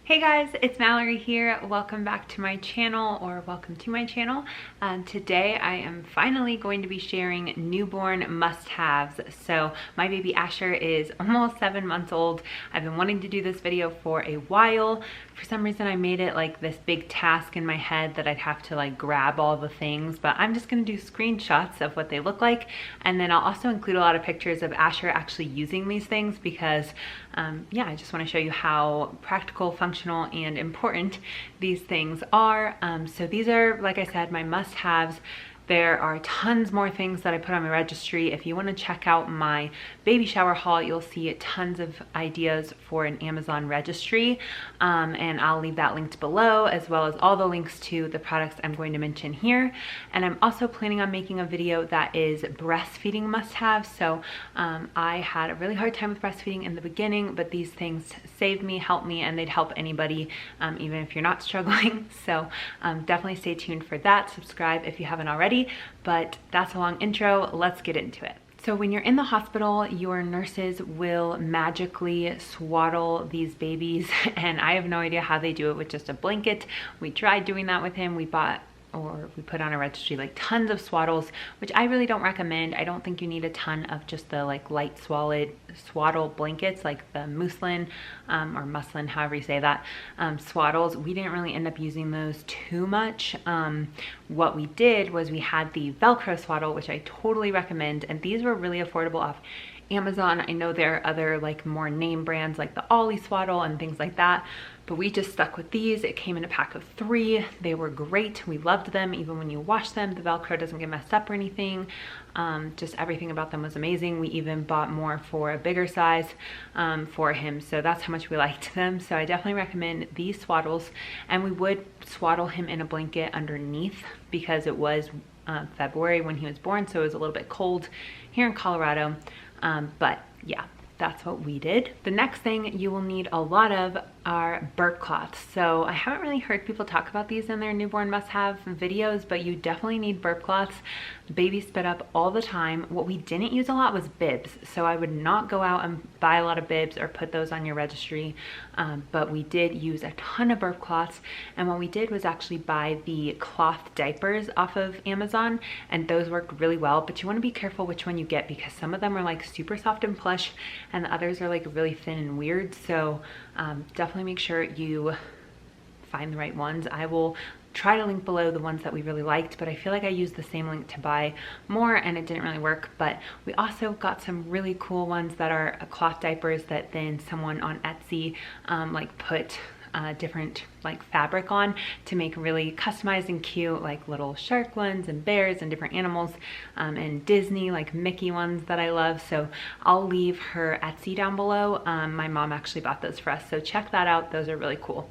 Hey guys, it's Mallory here. Welcome back to my channel, or welcome to my channel. Today I am finally going to be sharing newborn must-haves. So my baby Asher is almost 7 months old. I've been wanting to do this video for a while. For some reason I made it like this big task in my head that I'd have to like grab all the things, but I'm just gonna do screenshots of what they look like. And then I'll also include a lot of pictures of Asher actually using these things because yeah, I just wanna show you how practical, functional, and important these things are. So these are, like I said, my must-haves. There are tons more things that I put on my registry. If you want to check out my baby shower haul, you'll see tons of ideas for an Amazon registry, and I'll leave that linked below, as well as all the links to the products I'm going to mention here. And I'm also planning on making a video that is breastfeeding must-haves. So I had a really hard time with breastfeeding in the beginning, but these things saved me, helped me, and they'd help anybody, even if you're not struggling. So definitely stay tuned for that. Subscribe if you haven't already. But that's a long intro. Let's get into it. So when you're in the hospital, your nurses will magically swaddle these babies, and I have no idea how they do it with just a blanket. We tried doing that with him. We put on a registry like tons of Swaddles, which I really don't recommend. I don't think you need a ton of just the like light swaddle blankets, like the muslin or muslin, however you say that, Swaddles. We didn't really end up using those too much. What we did was we had the Velcro swaddle, which I totally recommend, and these were really affordable off Amazon. I know there are other like more name brands like the Ollie swaddle and things like that, but we just stuck with these. It came in a pack of 3. They were great. We loved them. Even when you wash them, the Velcro doesn't get messed up or anything. Just everything about them was amazing. We even bought more for a bigger size for him, so that's how much we liked them. So I definitely recommend these Swaddles, and we would swaddle him in a blanket underneath because it was February when he was born, so it was a little bit cold here in Colorado. But yeah, that's what we did. The next thing you will need a lot of are burp cloths. So I haven't really heard people talk about these in their newborn must-have videos, but you definitely need burp cloths. Babies spit up all the time. What we didn't use a lot was bibs, so I would not go out and buy a lot of bibs or put those on your registry, but we did use a ton of burp cloths. And what we did was actually buy the cloth diapers off of Amazon, and those worked really well. But you want to be careful which one you get because some of them are like super soft and plush and the others are like really thin and weird. So definitely make sure you find the right ones. I will try to link below the ones that we really liked, but I feel like I used the same link to buy more and it didn't really work. But we also got some really cool ones that are cloth diapers that then someone on Etsy like put different like fabric on to make really customized and cute, like little shark ones and bears and different animals, and Disney like Mickey ones that I love. So I'll leave her Etsy down below. My mom actually bought those for us, so check that out. Those are really cool.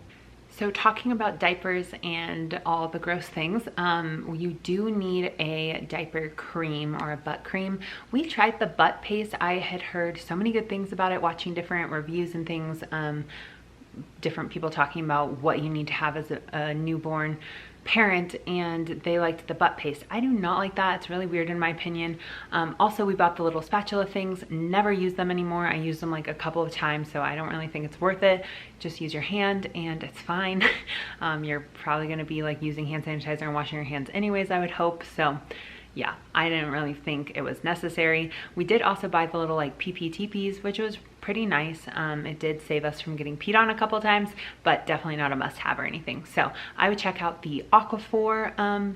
So talking about diapers and all the gross things, you do need a diaper cream or a butt cream. We tried the butt paste. I had heard so many good things about it, watching different reviews and things, different people talking about what you need to have as a newborn parent, and they liked the butt paste. I do not like that. It's really weird in my opinion. Also, we bought the little spatula things, never use them anymore. I used them like a couple of times, so I don't really think it's worth it. Just use your hand and it's fine. You're probably gonna be like using hand sanitizer and washing your hands anyways, I would hope. So yeah, I didn't really think it was necessary. We did also buy the little like PP teepees, which was pretty nice. It did save us from getting peed on a couple of times, but definitely not a must-have or anything. So I would check out the Aquaphor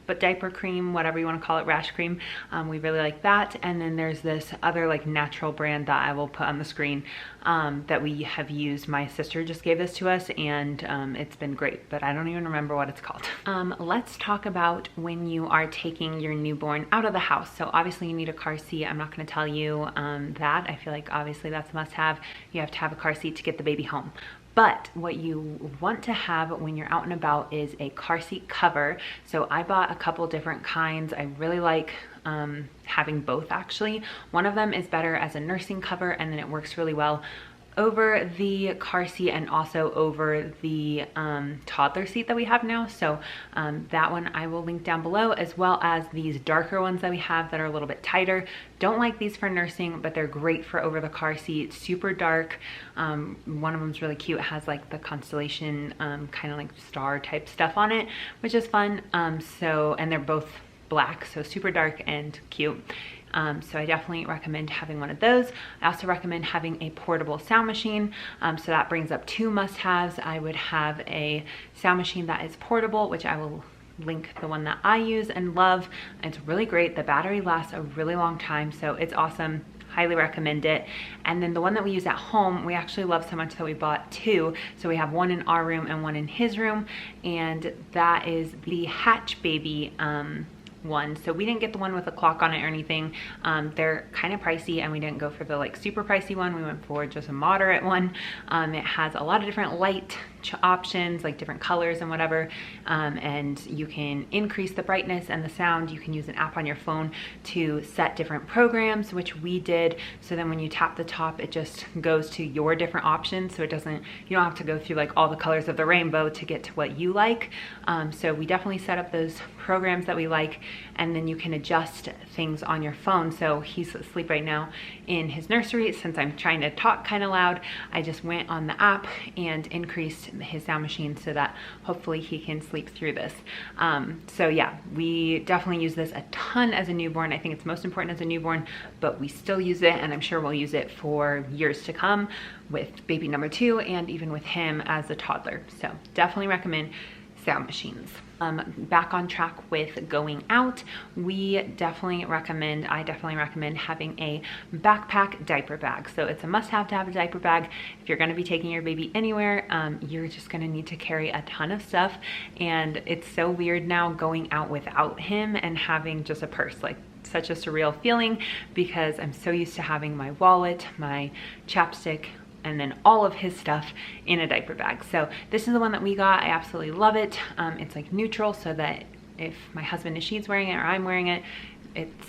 but diaper cream, whatever you want to call it, rash cream. We really like that. And then there's this other like natural brand that I will put on the screen that we have used. My sister just gave this to us, and it's been great, but I don't even remember what it's called. Let's talk about when you are taking your newborn out of the house. So obviously you need a car seat. I'm not going to tell you that. I feel like obviously that's a must-have. You have to have a car seat to get the baby home. But what you want to have when you're out and about is a car seat cover. So I bought a couple different kinds. I really like having both actually. One of them is better as a nursing cover, and then it works really well over the car seat and also over the toddler seat that we have now. So that one I will link down below, as well as these darker ones that we have that are a little bit tighter. Don't like these for nursing, but they're great for over the car seat. Super dark. One of them's really cute. It has like the constellation kind of like star type stuff on it, which is fun. And they're both black, so super dark and cute. So I definitely recommend having one of those. I also recommend having a portable sound machine. So that brings up two must-haves. I would have a sound machine that is portable, which I will link the one that I use and love. It's really great. The battery lasts a really long time, so it's awesome. Highly recommend it. And then the one that we use at home, we actually love so much that we bought two. So we have one in our room and one in his room, and that is the Hatch Baby one. So we didn't get the one with a clock on it or anything. They're kind of pricey, and we didn't go for the like super pricey one. We went for just a moderate one. It has a lot of different light options, like different colors and whatever, and you can increase the brightness and the sound. You can use an app on your phone to set different programs, which we did. So then when you tap the top, it just goes to your different options, so it doesn't, you don't have to go through like all the colors of the rainbow to get to what you like. So we definitely set up those programs that we like, and then you can adjust things on your phone. So he's asleep right now in his nursery. Since I'm trying to talk kind of loud, I just went on the app and increased his sound machine so that hopefully he can sleep through this. So yeah, we definitely use this a ton as a newborn. I think it's most important as a newborn, but we still use it, and I'm sure we'll use it for years to come with baby number 2 and even with him as a toddler. So definitely recommend sound machines. Back on track with going out, I definitely recommend having a backpack diaper bag. So it's a must-have to have a diaper bag. If you're going to be taking your baby anywhere, you're just going to need to carry a ton of stuff, and it's so weird now going out without him and having just a purse. Like, such a surreal feeling, because I'm so used to having my wallet, my chapstick, and then all of his stuff in a diaper bag. So this is the one that we got. I absolutely love it. It's like neutral, so that if my husband is she's wearing it or I'm wearing it, it's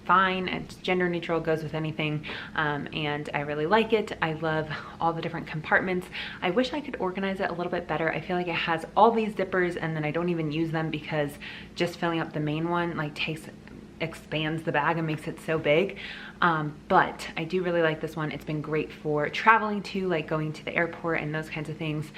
fine. It's gender neutral, goes with anything, and I really like it. I love all the different compartments. I wish I could organize it a little bit better. I feel like it has all these zippers, and then I don't even use them because just filling up the main one like expands the bag and makes it so big. But I do really like this one. It's been great for traveling too, like going to the airport and those kinds of things.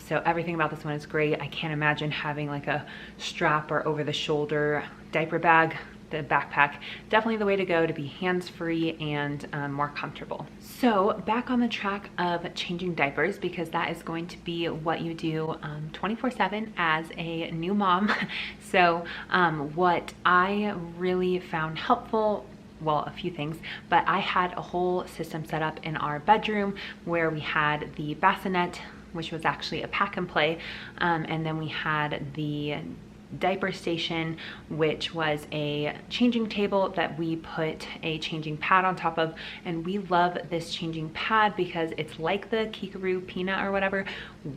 So everything about this one is great. I can't imagine having like a strap or over the shoulder diaper bag. The backpack, definitely the way to go to be hands-free and more comfortable. So back on the track of changing diapers, because that is going to be what you do 24/7 as a new mom. So what I really found helpful, well, a few things, but I had a whole system set up in our bedroom where we had the bassinet, which was actually a pack and play, and then we had the diaper station, which was a changing table that we put a changing pad on top of. And we love this changing pad because it's like the Kikaroo Peanut or whatever,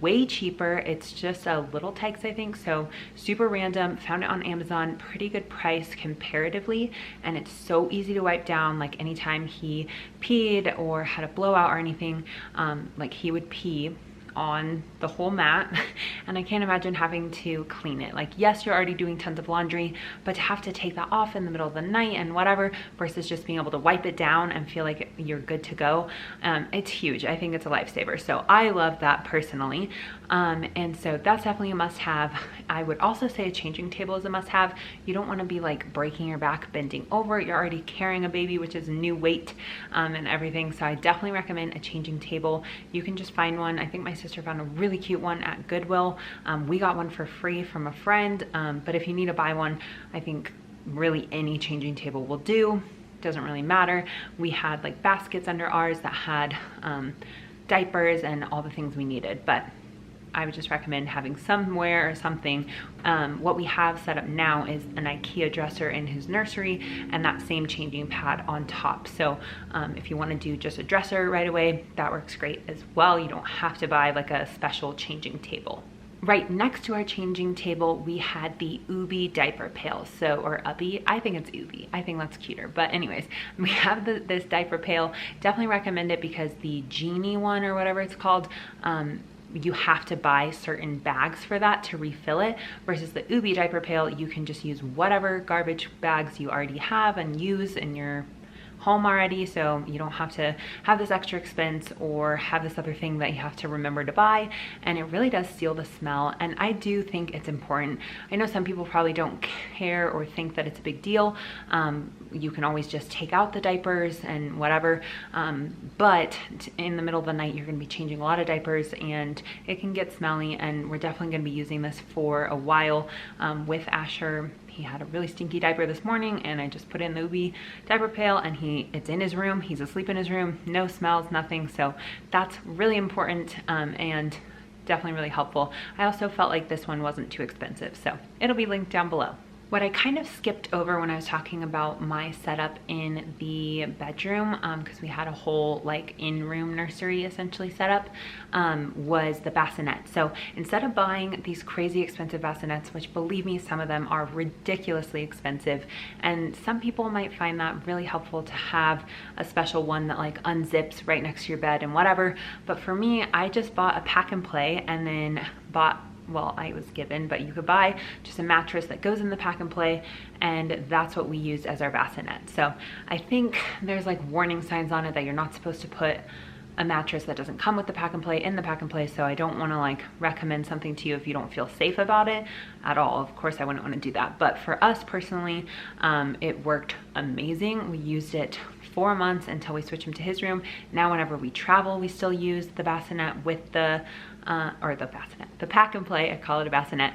way cheaper. It's just a little Tykes, I think, so super random. Found it on Amazon, pretty good price comparatively, and it's so easy to wipe down. Like anytime he peed or had a blowout or anything, like he would pee on the whole mat, and I can't imagine having to clean it. Like, yes, you're already doing tons of laundry, but to have to take that off in the middle of the night and whatever, versus just being able to wipe it down and feel like you're good to go, it's huge. I think it's a lifesaver. So I love that personally. And so that's definitely a must-have. I would also say a changing table is a must-have. You don't want to be like breaking your back bending over. You're already carrying a baby, which is a new weight and everything. So I definitely recommend a changing table. You can just find one. I think my sister found a really cute one at Goodwill. We got one for free from a friend, but if you need to buy one, I think really any changing table will do. Doesn't really matter. We had like baskets under ours that had diapers and all the things we needed, but I would just recommend having somewhere or something. What we have set up now is an IKEA dresser in his nursery and that same changing pad on top. So if you want to do just a dresser right away, that works great as well. You don't have to buy like a special changing table. right next to our changing table, we had the Ubi diaper pail. So, or Ubby, I think it's Ubi. I think that's cuter. But anyways, we have this diaper pail. Definitely recommend it because the Genie one or whatever it's called, you have to buy certain bags for that to refill it, versus the Ubi diaper pail, you can just use whatever garbage bags you already have and use in your home already, so you don't have to have this extra expense or have this other thing that you have to remember to buy. And it really does seal the smell, and I do think it's important. I know some people probably don't care or think that it's a big deal. You can always just take out the diapers and whatever, but in the middle of the night you're going to be changing a lot of diapers and it can get smelly, and we're definitely going to be using this for a while. With Asher, he had a really stinky diaper this morning, and I just put in the Ubi diaper pail, and it's in his room. He's asleep in his room, no smells, nothing. So that's really important, and definitely really helpful. I also felt like this one wasn't too expensive, so it'll be linked down below. What I kind of skipped over when I was talking about my setup in the bedroom, because we had a whole like in-room nursery essentially set up, was the bassinet. So instead of buying these crazy expensive bassinets, which believe me, some of them are ridiculously expensive, and some people might find that really helpful to have a special one that like unzips right next to your bed and whatever. But for me, I just bought a pack and play, and then well, I was given, but you could buy just a mattress that goes in the pack and play, and that's what we used as our bassinet. So I think there's like warning signs on it that you're not supposed to put a mattress that doesn't come with the pack and play in the pack and play, so I don't want to like recommend something to you if you don't feel safe about it at all. Of course I wouldn't want to do that, but for us personally, it worked amazing. We used it 4 months until we switched him to his room. Now whenever we travel, we still use the bassinet with the the pack and play, I call it a bassinet,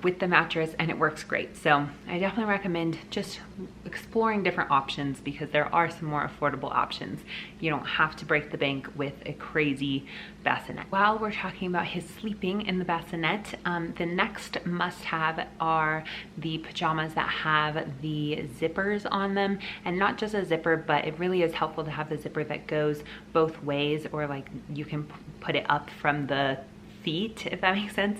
with the mattress, and it works great. So I definitely recommend just exploring different options, because there are some more affordable options. You don't have to break the bank with a crazy bassinet. While we're talking about his sleeping in the bassinet, the next must-have are the pajamas that have the zippers on them, and not just a zipper, but it really is helpful to have the zipper that goes both ways, or like you can put it up from the feet, if that makes sense.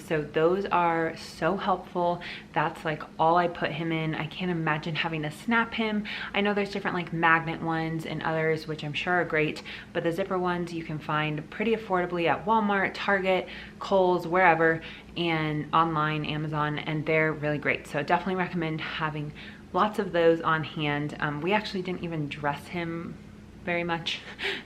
So those are so helpful. That's like all I put him in. I can't imagine having to snap him. I know there's different like magnet ones and others, which I'm sure are great, but the zipper ones you can find pretty affordably at Walmart, Target, Kohl's, wherever, and online, Amazon, and they're really great. So definitely recommend having lots of those on hand. We actually didn't even dress him very much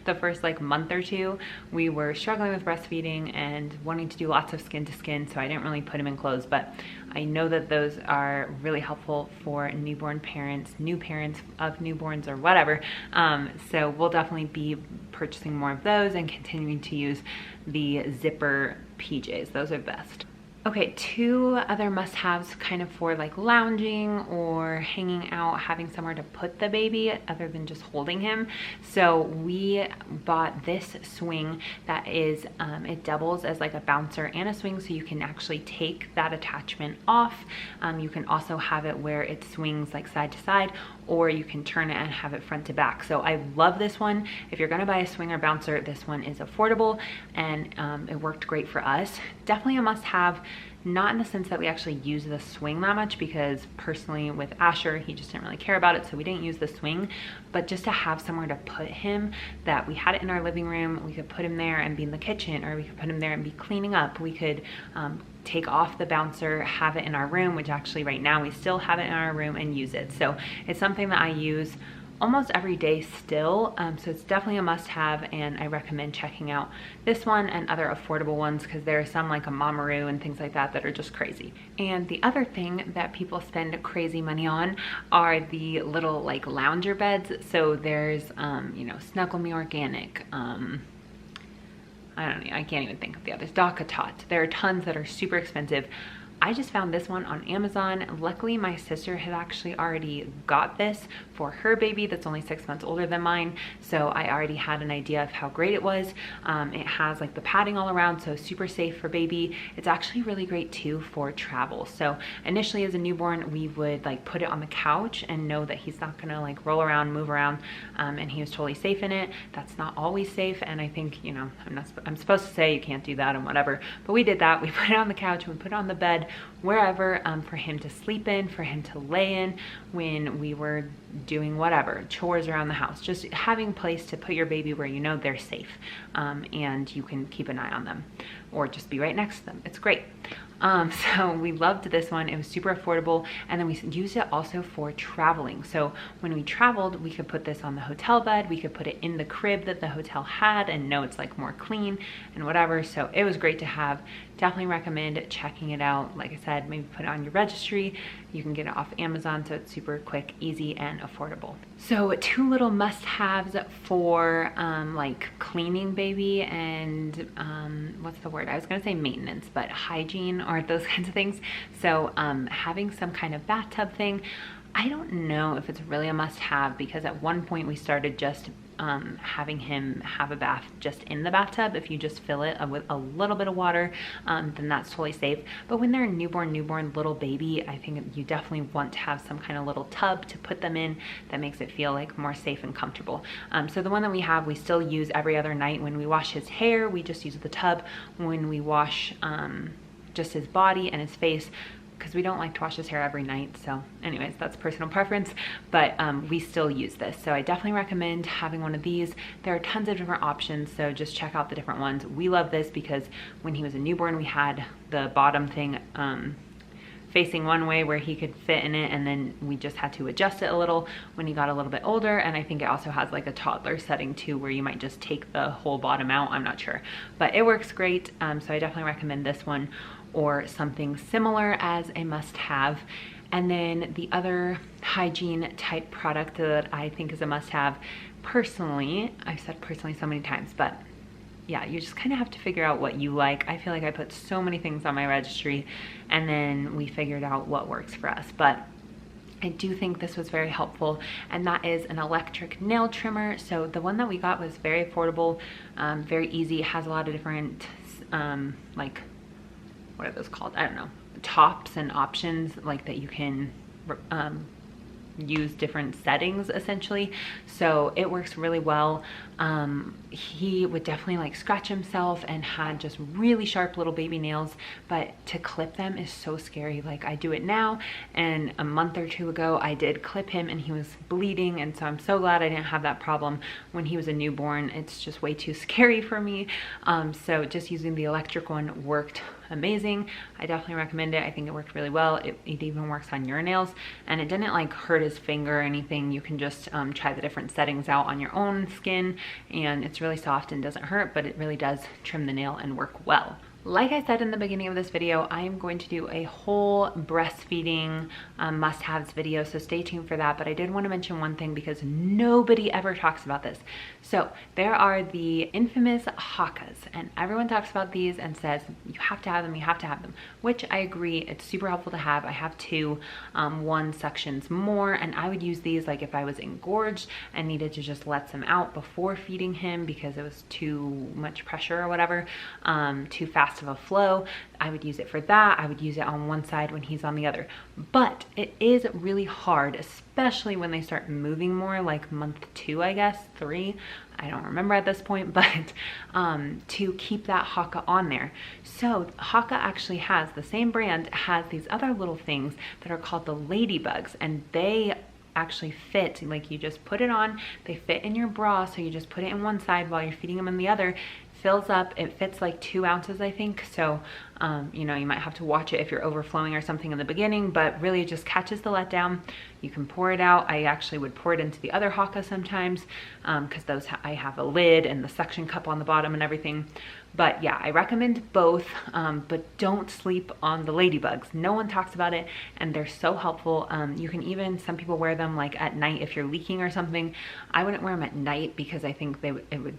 the first like month or two. We were struggling with breastfeeding and wanting to do lots of skin to skin, so I didn't really put him in clothes, but I know that those are really helpful for newborn parents, new parents of newborns, or whatever. So we'll definitely be purchasing more of those and continuing to use the zipper PJs. Those are the best. Okay, 2 other must-haves kind of for like lounging or hanging out, having somewhere to put the baby other than just holding him. So we bought this swing that is, it doubles as like a bouncer and a swing, so you can actually take that attachment off. You can also have it where it swings like side to side, or you can turn it and have it front to back. So I love this one. If you're gonna buy a swing or bouncer, this one is affordable, and it worked great for us. Definitely a must-have, not in the sense that we actually use the swing that much, because personally with Asher, he just didn't really care about it, so we didn't use the swing, but just to have somewhere to put him, that we had it in our living room, we could put him there and be in the kitchen, or we could put him there and be cleaning up. We could take off the bouncer, have it in our room, which actually right now we still have it in our room, and use it. So it's something that I use almost every day still, so it's definitely a must-have, and I recommend checking out this one and other affordable ones, because there are some like a Mamaroo and things like that that are just crazy. And the other thing that people spend crazy money on are the little like lounger beds. So there's you know, Snuggle Me Organic, I don't know, I can't even think of the others, DockATot. There are tons that are super expensive. I just found this one on Amazon. Luckily, my sister had actually already got this for her baby that's only 6 months older than mine, so I already had an idea of how great it was. It has like the padding all around, so super safe for baby. It's actually really great too for travel. So initially as a newborn, we would like put it on the couch and know that he's not gonna like roll around, move around, and he was totally safe in it. That's not always safe, and I think, you know, I'm supposed to say you can't do that and whatever, but we did that. We put it on the couch, we put it on the bed, wherever, for him to sleep in, for him to lay in when we were doing whatever, chores around the house. Just having a place to put your baby where you know they're safe, and you can keep an eye on them or just be right next to them. It's great. So we loved this one. It was super affordable, and then we used it also for traveling. So when we traveled, we could put this on the hotel bed, we could put it in the crib that the hotel had and know it's like more clean and whatever. So it was great to have. Definitely recommend checking it out. Like I said, maybe put it on your registry. You can get it off Amazon, so it's super quick, easy, and affordable. So 2 little must-haves for like cleaning baby and what's the word? I was gonna say maintenance, but hygiene or those kinds of things. So having some kind of bathtub thing. I don't know if it's really a must-have, because at one point we started just having him have a bath just in the bathtub. If you just fill it with a little bit of water, then that's totally safe. But when they're a newborn little baby, I think you definitely want to have some kind of little tub to put them in that makes it feel like more safe and comfortable. So the one that we have, we still use every other night. When we wash his hair, we just use the tub. When we wash just his body and his face, because we don't like to wash his hair every night. So anyways, that's personal preference, but we still use this. So I definitely recommend having one of these. There are tons of different options, so just check out the different ones. We love this because when he was a newborn, we had the bottom thing facing one way where he could fit in it, and then we just had to adjust it a little when he got a little bit older. And I think it also has like a toddler setting too, where you might just take the whole bottom out. I'm not sure, but it works great. So I definitely recommend this one or something similar as a must-have. And then the other hygiene type product that I think is a must-have, personally, I've said personally so many times, but yeah, you just kind of have to figure out what you like. I feel like I put so many things on my registry, and then we figured out what works for us. But I do think this was very helpful, and that is an electric nail trimmer. So the one that we got was very affordable, very easy. It has a lot of different like, what are those called? I don't know, tops and options like that you can use different settings essentially. So it works really well. He would definitely like scratch himself and had just really sharp little baby nails, but to clip them is so scary. Like, I do it now, and a month or 2 ago I did clip him and he was bleeding, and so I'm so glad I didn't have that problem when he was a newborn. It's just way too scary for me. So just using the electric one worked amazing. I definitely recommend it. I think it worked really well. It even works on your nails, and it didn't like hurt his finger or anything. You can just try the different settings out on your own skin, and it's really soft and doesn't hurt, but it really does trim the nail and work well. Like I said in the beginning of this video, I am going to do a whole breastfeeding must-haves video, so stay tuned for that. But I did want to mention one thing because nobody ever talks about this. So there are the infamous Hakas, and everyone talks about these and says you have to have them, you have to have them, which I agree. It's super helpful to have. I have 2, one sections more, and I would use these like if I was engorged and needed to just let some out before feeding him because it was too much pressure or whatever, too fast of a flow. I would use it for that. I would use it on one side when he's on the other. But it is really hard, especially when they start moving more, like month 2, I guess, 3. I don't remember at this point, but to keep that Haka on there. So Haka actually has, the same brand has these other little things that are called the ladybugs, and they actually fit, like you just put it on, they fit in your bra, so you just put it in one side while you're feeding them in the other. Fills up, it fits like 2 ounces, I think. So, you know, you might have to watch it if you're overflowing or something in the beginning, but really it just catches the letdown. You can pour it out. I actually would pour it into the other Haka sometimes, because those I have a lid and the suction cup on the bottom and everything. But yeah, I recommend both, but don't sleep on the ladybugs. No one talks about it, and they're so helpful. You can even, some people wear them like at night if you're leaking or something. I wouldn't wear them at night because I think it would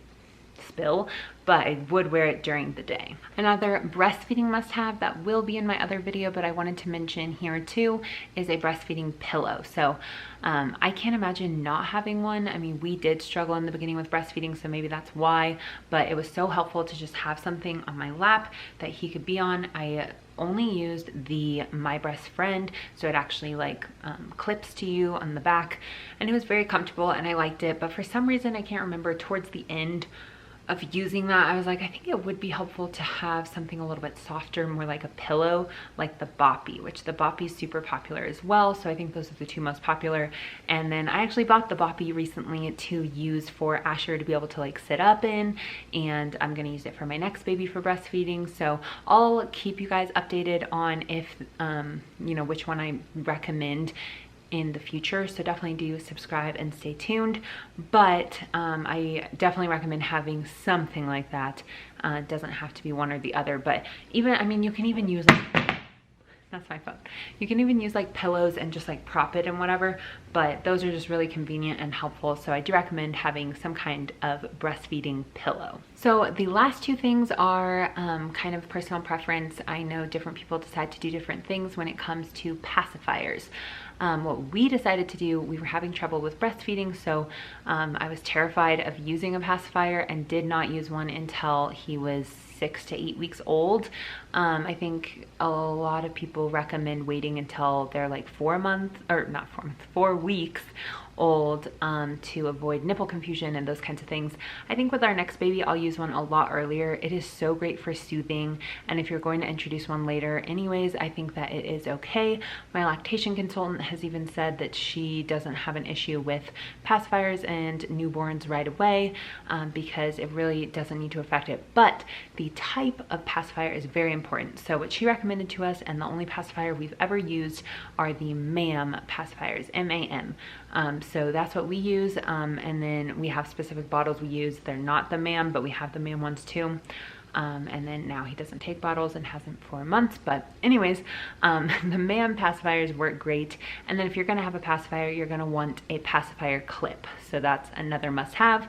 spill, but I would wear it during the day. Another breastfeeding must-have that will be in my other video, but I wanted to mention here too, is a breastfeeding pillow. So I can't imagine not having one. I mean, we did struggle in the beginning with breastfeeding, so maybe that's why, but it was so helpful to just have something on my lap that he could be on. I only used the My Breast Friend, so it actually like clips to you on the back, and it was very comfortable and I liked it. But for some reason, I can't remember, towards the end of using that, I was like, I think it would be helpful to have something a little bit softer, more like a pillow, like the Boppy, which the Boppy is super popular as well. So I think those are the two most popular. And then I actually bought the Boppy recently to use for Asher to be able to like sit up in, and I'm gonna use it for my next baby for breastfeeding. So I'll keep you guys updated on if, you know, which one I recommend in the future, so definitely do subscribe and stay tuned. But I definitely recommend having something like that. It doesn't have to be one or the other, but even, I mean, you can even use like, that's my phone. You can even use like pillows and just like prop it and whatever, but those are just really convenient and helpful. So I do recommend having some kind of breastfeeding pillow. So the last two things are kind of personal preference. I know different people decide to do different things when it comes to pacifiers. What we decided to do, we were having trouble with breastfeeding, so I was terrified of using a pacifier and did not use one until he was 6 to 8 weeks old. I think a lot of people recommend waiting until they're like 4 months, or not 4 months, 4 weeks old to avoid nipple confusion and those kinds of things. I think with our next baby, I'll use one a lot earlier. It is so great for soothing, and if you're going to introduce one later anyways, I think that it is okay. My lactation consultant has even said that she doesn't have an issue with pacifiers and newborns right away because it really doesn't need to affect it. But the type of pacifier is very important. So what she recommended to us, and the only pacifier we've ever used, are the MAM pacifiers, M-A-M. So that's what we use, and then we have specific bottles we use. They're not the MAM, but we have the MAM ones too. And then now he doesn't take bottles and hasn't for months, but anyways, the MAM pacifiers work great. And then if you're gonna have a pacifier, you're gonna want a pacifier clip. So that's another must-have.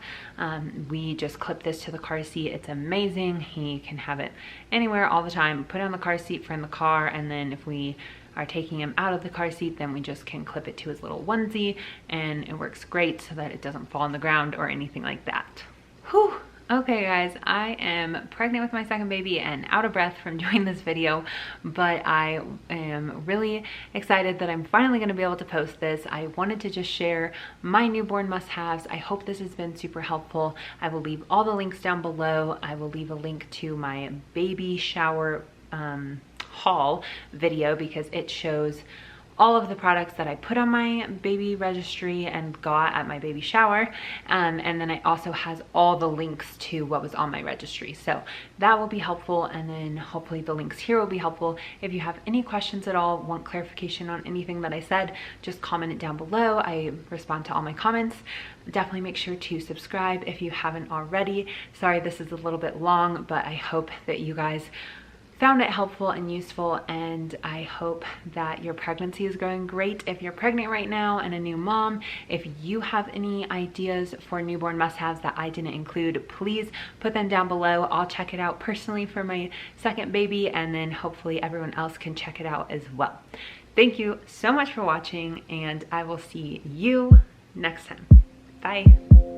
We just clip this to the car seat. It's amazing. He can have it anywhere all the time. Put it on the car seat for in the car, and then if we are taking him out of the car seat, then we just can clip it to his little onesie, and it works great so that it doesn't fall on the ground or anything like that. Whew. Okay guys, I am pregnant with my second baby and out of breath from doing this video, but I am really excited that I'm finally going to be able to post this. I wanted to just share my newborn must-haves. I hope this has been super helpful. I will leave all the links down below. I will leave a link to my baby shower haul video because it shows all of the products that I put on my baby registry and got at my baby shower, and then it also has all the links to what was on my registry, so that will be helpful. And then hopefully the links here will be helpful. If you have any questions at all, want clarification on anything that I said, just comment it down below. I respond to all my comments. Definitely make sure to subscribe if you haven't already. Sorry this is a little bit long, but I hope that you guys found it helpful and useful, and I hope that your pregnancy is going great. If you're pregnant right now and a new mom, if you have any ideas for newborn must-haves that I didn't include, please put them down below. I'll check it out personally for my second baby, and then hopefully everyone else can check it out as well. Thank you so much for watching, and I will see you next time. Bye.